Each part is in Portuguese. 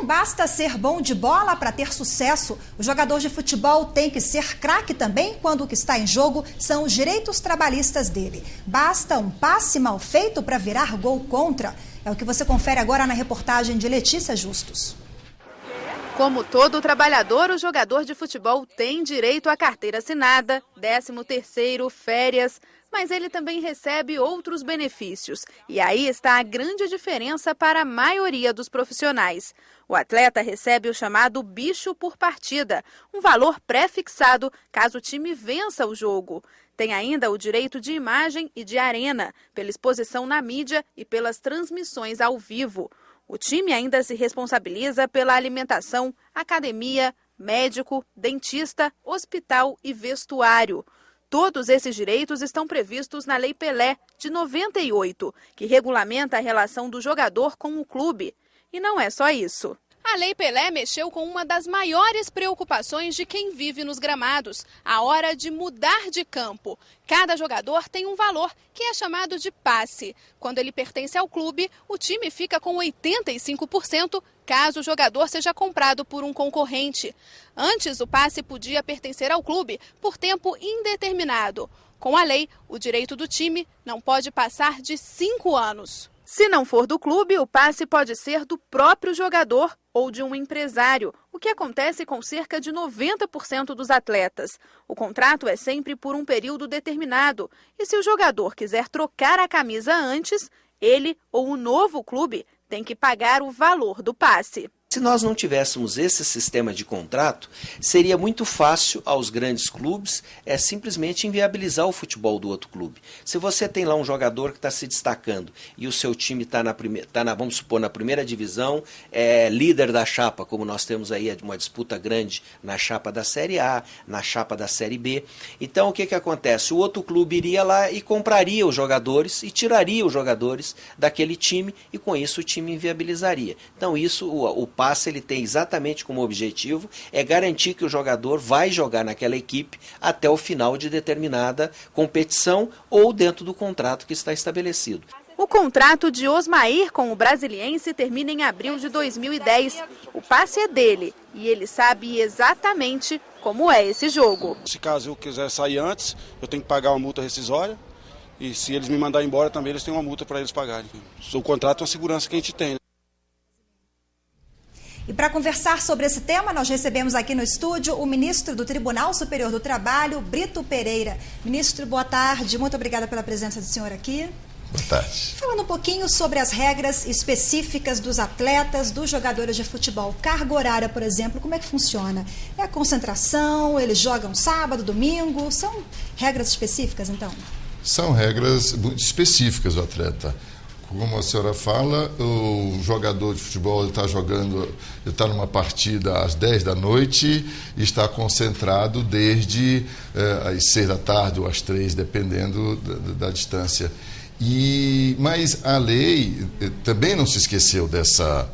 não basta ser bom de bola para ter sucesso. O jogador de futebol tem que ser craque também quando o que está em jogo são os direitos trabalhistas dele. Basta um passe mal feito para virar gol contra. É o que você confere agora na reportagem de Letícia Justus. Como todo trabalhador, o jogador de futebol tem direito à carteira assinada, 13º, férias, mas ele também recebe outros benefícios. E aí está a grande diferença para a maioria dos profissionais. O atleta recebe o chamado bicho por partida, um valor pré-fixado caso o time vença o jogo. Tem ainda o direito de imagem e de arena, pela exposição na mídia e pelas transmissões ao vivo. O time ainda se responsabiliza pela alimentação, academia, médico, dentista, hospital e vestuário. Todos esses direitos estão previstos na Lei Pelé, de 98, que regulamenta a relação do jogador com o clube. E não é só isso. A Lei Pelé mexeu com uma das maiores preocupações de quem vive nos gramados, a hora de mudar de campo. Cada jogador tem um valor, que é chamado de passe. Quando ele pertence ao clube, o time fica com 85%, caso o jogador seja comprado por um concorrente. Antes, o passe podia pertencer ao clube por tempo indeterminado. Com a lei, o direito do time não pode passar de 5 anos. Se não for do clube, o passe pode ser do próprio jogador ou de um empresário, o que acontece com cerca de 90% dos atletas. O contrato é sempre por um período determinado, e se o jogador quiser trocar a camisa antes, ele ou o novo clube tem que pagar o valor do passe. Se nós não tivéssemos esse sistema de contrato, seria muito fácil aos grandes clubes simplesmente inviabilizar o futebol do outro clube. Se você tem lá um jogador que está se destacando e o seu time está vamos supor, na primeira divisão, líder da chapa, como nós temos aí uma disputa grande na chapa da Série A, na chapa da Série B. Então o que acontece? O outro clube iria lá e compraria os jogadores e tiraria os jogadores daquele time e com isso o time inviabilizaria. Então isso, o passe ele tem exatamente como objetivo garantir que o jogador vai jogar naquela equipe até o final de determinada competição ou dentro do contrato que está estabelecido. O contrato de Osmair com o Brasiliense termina em abril de 2010. O passe é dele e ele sabe exatamente como é esse jogo. Se caso eu quiser sair antes, eu tenho que pagar uma multa rescisória e se eles me mandarem embora também eles têm uma multa para eles pagarem. O contrato é uma segurança que a gente tem. E para conversar sobre esse tema, nós recebemos aqui no estúdio o ministro do Tribunal Superior do Trabalho, Brito Pereira. Ministro, boa tarde. Muito obrigada pela presença do senhor aqui. Boa tarde. Falando um pouquinho sobre as regras específicas dos atletas, dos jogadores de futebol. Carga horária, por exemplo, como é que funciona? É a concentração, eles jogam sábado, domingo? São regras específicas, então? São regras muito específicas do atleta. Como a senhora fala, o jogador de futebol está jogando, ele está numa partida às 10 da noite e está concentrado desde às 6 da tarde ou às 3, dependendo da distância. Mas a lei também não se esqueceu dessa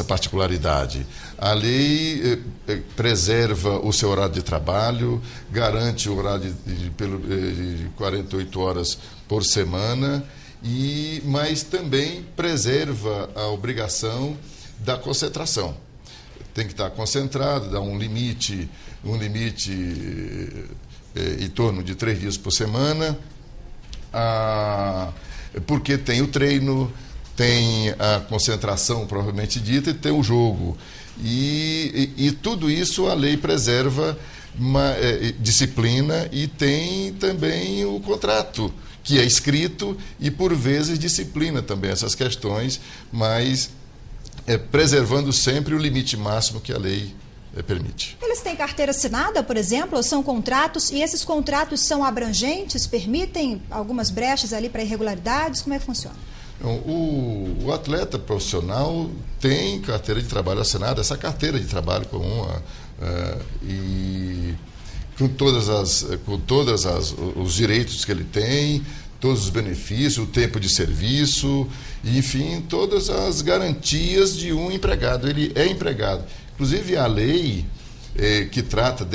particularidade. A lei preserva o seu horário de trabalho, garante o horário de 48 horas por semana, mas também preserva a obrigação da concentração. Tem que estar concentrado, dá um limite em torno de 3 dias por semana, porque tem o treino, tem a concentração propriamente dita e tem o jogo. E tudo isso a lei preserva uma disciplina e tem também o contrato, que é escrito e, por vezes, disciplina também essas questões, mas preservando sempre o limite máximo que a lei permite. Eles têm carteira assinada, por exemplo, ou são contratos, e esses contratos são abrangentes, permitem algumas brechas ali para irregularidades? Como é que funciona? O atleta profissional tem carteira de trabalho assinada, essa carteira de trabalho comum, e com todas os direitos que ele tem, todos os benefícios, o tempo de serviço, enfim, todas as garantias de um empregado. Ele é empregado. Inclusive, a lei que trata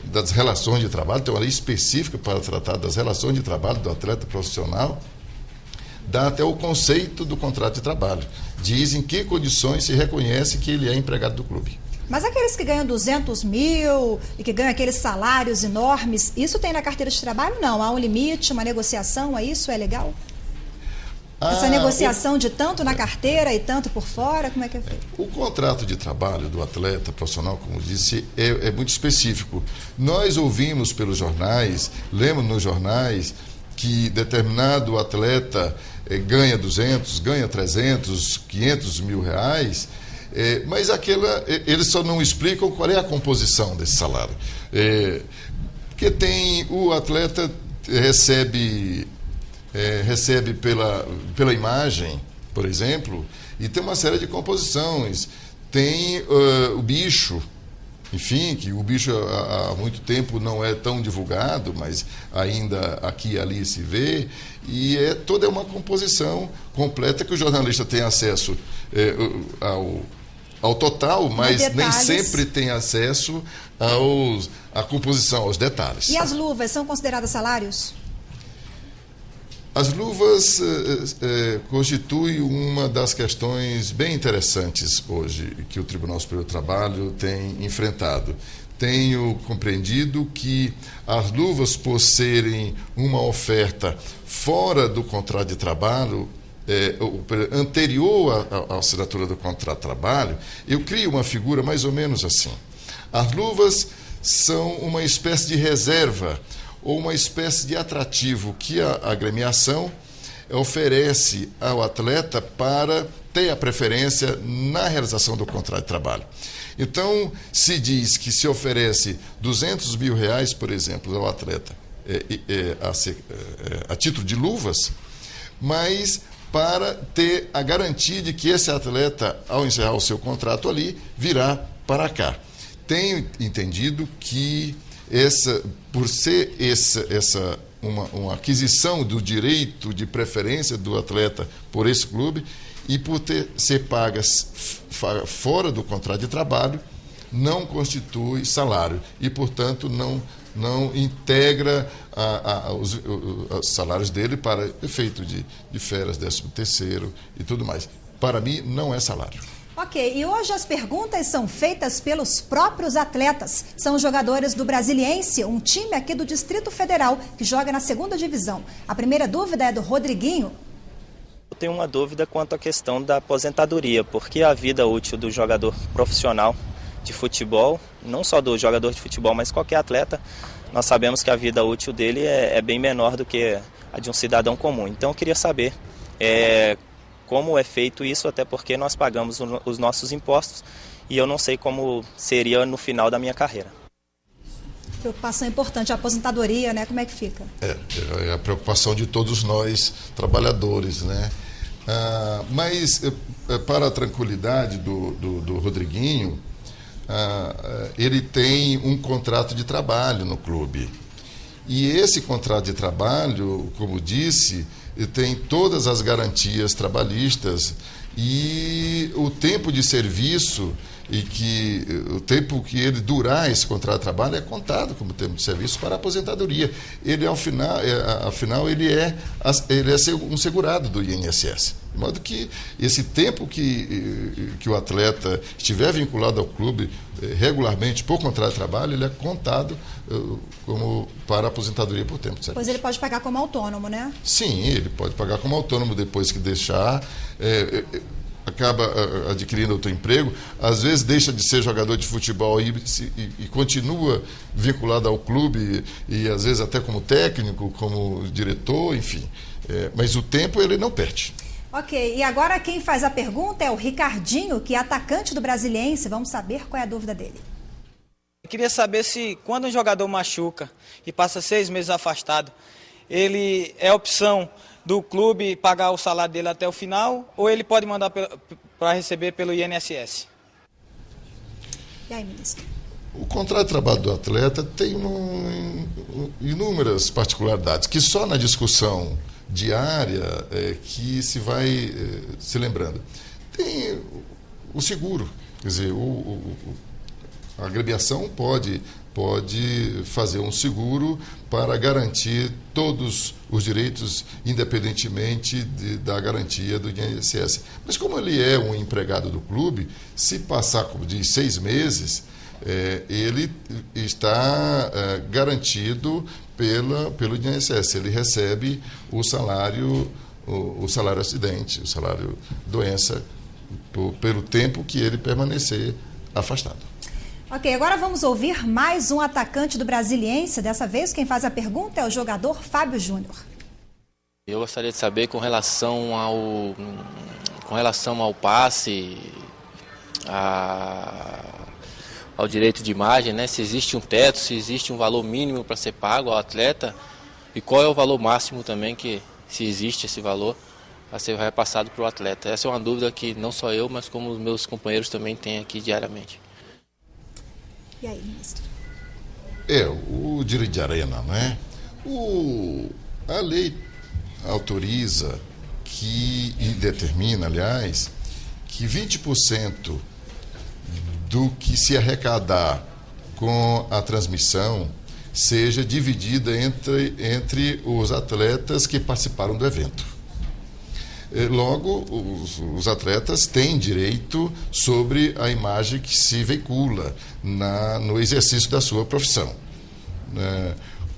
das relações de trabalho, tem uma lei específica para tratar das relações de trabalho do atleta profissional. dá até o conceito do contrato de trabalho. Diz em que condições se reconhece que ele é empregado do clube. Mas aqueles que ganham 200 mil e que ganham aqueles salários enormes, isso tem na carteira de trabalho? Não, há um limite, uma negociação, isso é legal? Essa negociação de tanto na carteira e tanto por fora, como é que é feito? O contrato de trabalho do atleta profissional, como disse, é muito específico. Nós ouvimos pelos jornais, lemos nos jornais, que determinado atleta ganha 200, ganha 300, 500 mil reais, mas eles só não explicam qual é a composição desse salário. Porque o atleta recebe pela imagem, por exemplo, e tem uma série de composições. Tem o bicho, enfim, que o bicho há muito tempo não é tão divulgado, mas ainda aqui e ali se vê, e toda uma composição completa que o jornalista tem acesso ao total, mas nem sempre tem acesso à composição, aos detalhes. E as luvas são consideradas salários? As luvas constituem uma das questões bem interessantes hoje que o Tribunal Superior do Trabalho tem enfrentado. Tenho compreendido que as luvas, por serem uma oferta fora do contrato de trabalho, anterior à assinatura do contrato de trabalho, eu crio uma figura mais ou menos assim. As luvas são uma espécie de reserva ou uma espécie de atrativo que a agremiação oferece ao atleta para ter a preferência na realização do contrato de trabalho. Então, se diz que se oferece 200 mil reais, por exemplo, ao atleta a título de luvas, mas para ter a garantia de que esse atleta, ao encerrar o seu contrato ali, virá para cá. Tenho entendido que por ser uma aquisição do direito de preferência do atleta por esse clube e por ser pagas fora do contrato de trabalho, não constitui salário e, portanto, não integra os salários dele para efeito de férias, 13º e tudo mais. Para mim, não é salário. Ok, e hoje as perguntas são feitas pelos próprios atletas. São os jogadores do Brasiliense, um time aqui do Distrito Federal, que joga na 2ª divisão. A primeira dúvida é do Rodriguinho. Eu tenho uma dúvida quanto à questão da aposentadoria, porque a vida útil do jogador profissional de futebol, não só do jogador de futebol, mas qualquer atleta, nós sabemos que a vida útil dele é bem menor do que a de um cidadão comum. Então eu queria saber como é feito isso, até porque nós pagamos os nossos impostos e eu não sei como seria no final da minha carreira. Preocupação importante, a aposentadoria, né? Como é que fica? É a preocupação de todos nós, trabalhadores, né? Mas, para a tranquilidade do Rodriguinho, ele tem um contrato de trabalho no clube. E esse contrato de trabalho, como disse, tem todas as garantias trabalhistas e o tempo de serviço o tempo que ele durar esse contrato de trabalho é contado como tempo de serviço para a aposentadoria. Ele, afinal, ele é um segurado do INSS. De modo que esse tempo que o atleta estiver vinculado ao clube regularmente por contrato de trabalho, ele é contado como para a aposentadoria por tempo de serviço. Pois ele pode pagar como autônomo, né? Sim, ele pode pagar como autônomo depois que deixar... acaba adquirindo outro emprego, às vezes deixa de ser jogador de futebol e continua vinculado ao clube e às vezes até como técnico, como diretor, enfim. Mas o tempo ele não perde. Ok, e agora quem faz a pergunta é o Ricardinho, que é atacante do Brasiliense. Vamos saber qual é a dúvida dele. Eu queria saber se quando um jogador machuca e passa 6 meses afastado, ele é opção do clube pagar o salário dele até o final, ou ele pode mandar para receber pelo INSS? E aí, ministro? O contrato de trabalho do atleta tem inúmeras particularidades, que só na discussão diária que se vai se lembrando. Tem o seguro, quer dizer, a agremiação pode fazer um seguro para garantir todos os direitos, independentemente da garantia do INSS. Mas como ele é um empregado do clube, se passar de 6 meses, ele está garantido pelo INSS. Ele recebe o salário acidente, o salário doença, pelo tempo que ele permanecer afastado. Ok, agora vamos ouvir mais um atacante do Brasiliense. Dessa vez, quem faz a pergunta é o jogador Fábio Júnior. Eu gostaria de saber com relação ao passe, ao direito de imagem, né? Se existe um teto, se existe um valor mínimo para ser pago ao atleta e qual é o valor máximo também, que se existe esse valor, a ser repassado para o atleta. Essa é uma dúvida que não só eu, mas como os meus companheiros também têm aqui diariamente. E aí, ministro? O direito de arena, né? A lei autoriza e determina, aliás, que 20% do que se arrecadar com a transmissão seja dividida entre os atletas que participaram do evento. Logo, os atletas têm direito sobre a imagem que se veicula no exercício da sua profissão.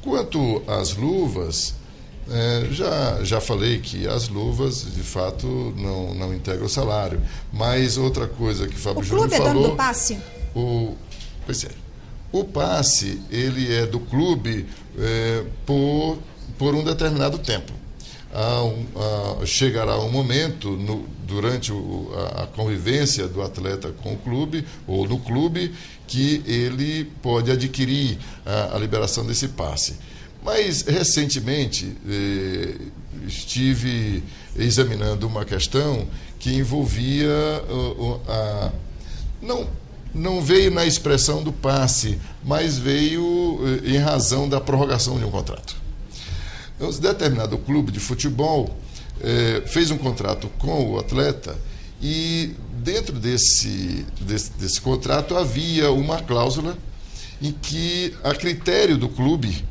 Quanto às luvas, já falei que as luvas, de fato, não integram o salário. Mas outra coisa que o Fábio Júnior falou... O clube é dono do passe? Pois é. O passe, ele é do clube por um determinado tempo. Chegará um momento, durante a convivência do atleta com o clube, ou no clube, que ele pode adquirir a liberação desse passe. Mas, recentemente, estive examinando uma questão que envolvia não veio na expressão do passe, mas veio em razão da prorrogação de um contrato. Um determinado clube de futebol fez um contrato com o atleta e dentro desse contrato havia uma cláusula em que, a critério do clube,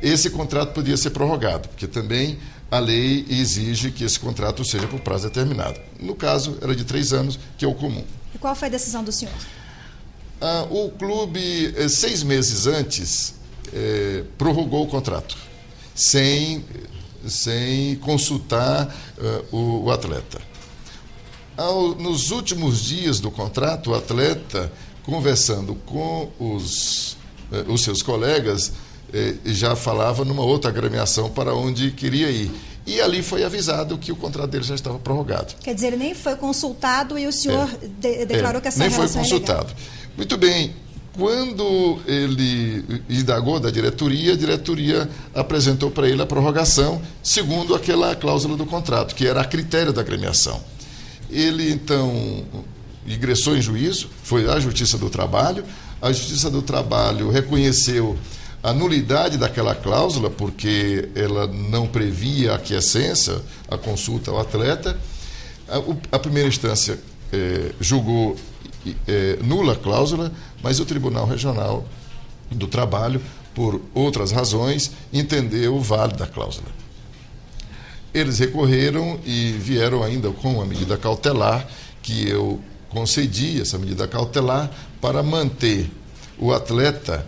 esse contrato podia ser prorrogado, porque também a lei exige que esse contrato seja por prazo determinado. No caso, era de 3 anos, que é o comum. E qual foi a decisão do senhor? O clube, 6 meses antes, prorrogou o contrato, sem consultar o atleta. Nos últimos dias do contrato, o atleta, conversando com os seus colegas, já falava numa outra agremiação para onde queria ir. E ali foi avisado que o contrato dele já estava prorrogado. Quer dizer, ele nem foi consultado e o senhor declarou que essa relação nem foi consultado. Muito bem. Quando ele indagou da diretoria, a diretoria apresentou para ele a prorrogação, segundo aquela cláusula do contrato, que era a critério da agremiação. Ele, então, ingressou em juízo, foi à Justiça do Trabalho. A Justiça do Trabalho reconheceu a nulidade daquela cláusula, porque ela não previa a aquiescência, a consulta ao atleta. A primeira instância julgou nula a cláusula, mas o Tribunal Regional do Trabalho, por outras razões, entendeu válida a cláusula. Eles recorreram e vieram ainda com uma medida cautelar, que eu concedi essa medida cautelar para manter o atleta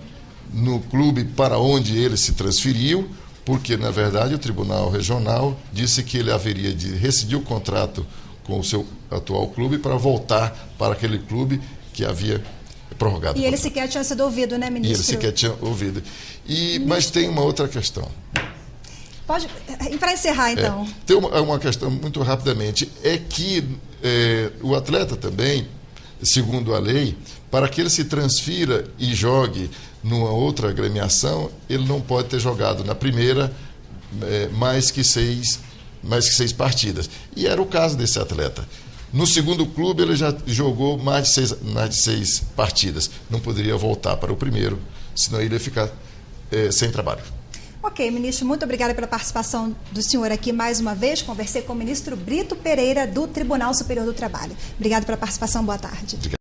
no clube para onde ele se transferiu, porque, na verdade, o Tribunal Regional disse que ele haveria de rescindir o contrato com o seu atual clube para voltar para aquele clube que havia prorrogado. E ele sequer tinha sido ouvido, né, ministro? E ele sequer tinha ouvido. Mas tem uma outra questão. Pode, para encerrar, então. Tem uma questão, muito rapidamente, é que o atleta também, segundo a lei, para que ele se transfira e jogue numa outra agremiação, ele não pode ter jogado na primeira mais que seis partidas. E era o caso desse atleta. No segundo clube, ele já jogou mais de seis partidas. Não poderia voltar para o primeiro, senão ele ia ficar sem trabalho. Ok, ministro, muito obrigada pela participação do senhor aqui mais uma vez. Conversei com o ministro Brito Pereira, do Tribunal Superior do Trabalho. Obrigado pela participação, boa tarde. Obrigado.